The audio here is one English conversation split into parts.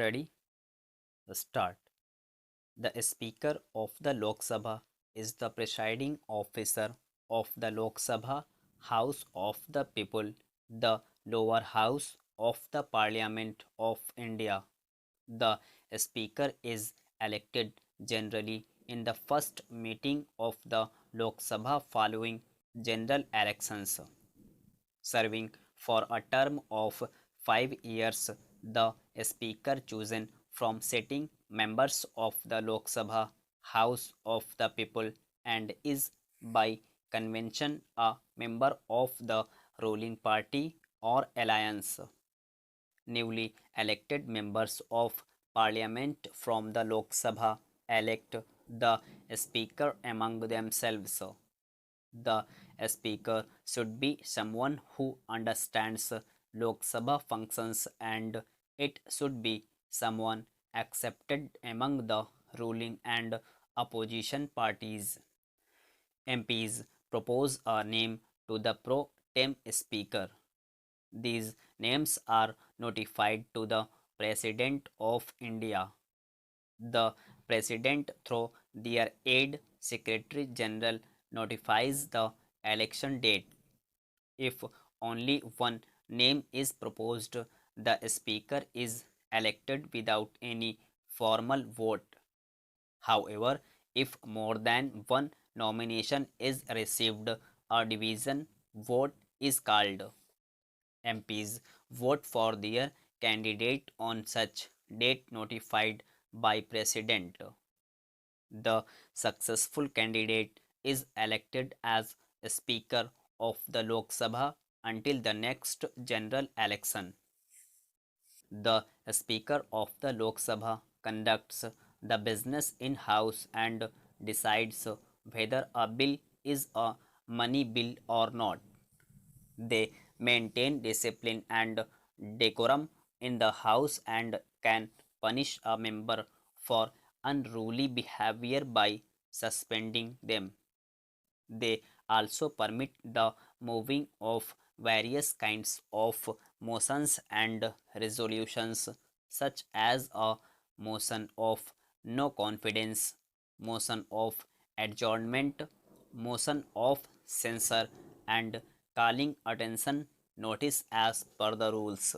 Ready? Start. The Speaker of the Lok Sabha is the presiding officer of the Lok Sabha, House of the People, the lower house of the Parliament of India. The Speaker is elected generally in the first meeting of the Lok Sabha following general elections, serving for a term of 5 years. The Speaker chosen from sitting members of the Lok Sabha, House of the People, and is by convention a member of the ruling party or alliance. Newly elected members of parliament from the Lok Sabha elect the Speaker among themselves. The Speaker should be someone who understands Lok Sabha functions, and it should be someone accepted among the ruling and opposition parties. MPs propose a name to the pro tem speaker. These names are notified to the President of India. The President, through their aide Secretary General, notifies the election date. If only one name is proposed, the Speaker is elected without any formal vote. However, if more than one nomination is received, a division vote is called. MPs vote for their candidate on such date notified by President. The successful candidate is elected as Speaker of the Lok Sabha until the next general election. The Speaker of the Lok Sabha conducts the business in House and decides whether a bill is a money bill or not. They maintain discipline and decorum in the House and can punish a member for unruly behavior by suspending them. They also permit the moving of various kinds of motions and resolutions, such as a motion of no confidence, motion of adjournment, motion of censure, and calling attention notice as per the rules.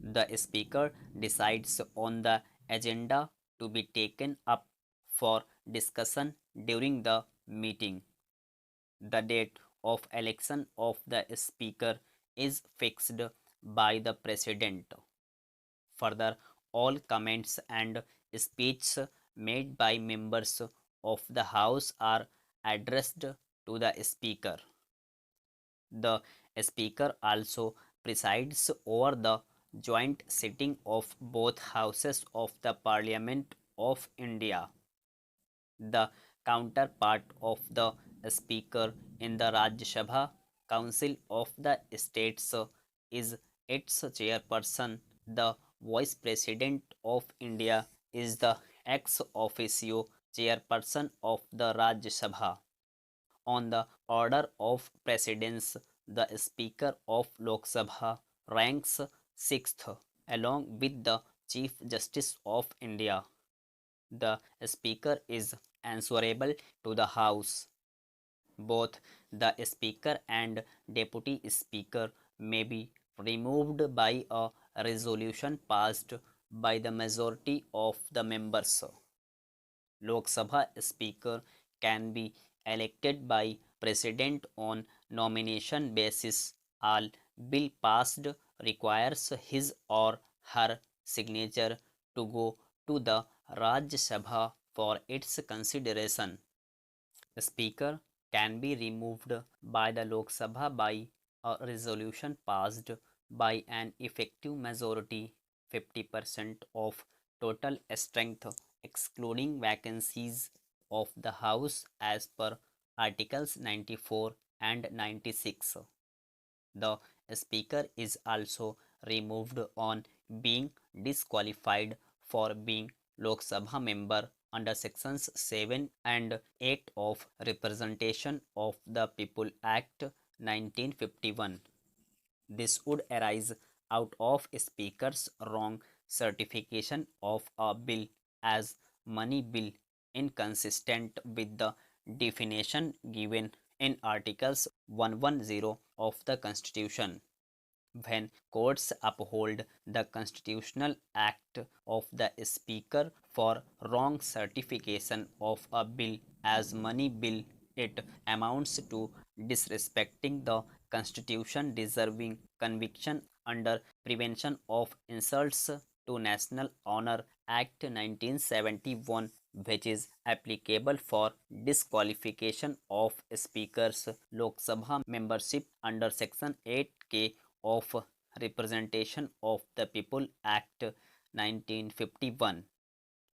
The Speaker decides on the agenda to be taken up for discussion during the meeting. The date of election of the Speaker is fixed by the President. Further, all comments and speeches made by members of the House are addressed to the Speaker. The Speaker also presides over the joint sitting of both houses of the Parliament of India. The counterpart of the Speaker in the Rajya Sabha Council of the States is its chairperson. The Vice President of India is the ex officio chairperson of the Rajya Sabha. On the order of precedence, the Speaker of Lok Sabha ranks sixth, along with the Chief Justice of India. The Speaker is answerable to the House. Both the Speaker and Deputy Speaker may be removed by a resolution passed by the majority of the members. Lok Sabha Speaker can be elected by President on nomination basis. All bill passed requires his or her signature to go to the Rajya Sabha for its consideration. The Speaker can be removed by the Lok Sabha by a resolution passed by an effective majority 50% of total strength excluding vacancies of the House as per Articles 94 and 96. The Speaker is also removed on being disqualified for being Lok Sabha member under sections 7 and 8 of Representation of the People Act 1951. This would arise out of Speaker's wrong certification of a bill as money bill inconsistent with the definition given in Articles 110 of the Constitution. When courts uphold the constitutional act of the Speaker for wrong certification of a bill as money bill, it amounts to disrespecting the Constitution, deserving conviction under Prevention of Insults to National Honor Act 1971, which is applicable for disqualification of Speaker's Lok Sabha membership under Section 8K of Representation of the People Act 1951.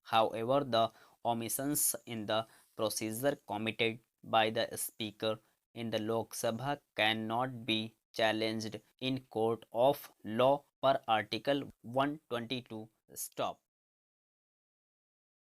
However, the omissions in the procedure committed by the Speaker in the Lok Sabha cannot be challenged in court of law per Article 122. Stop.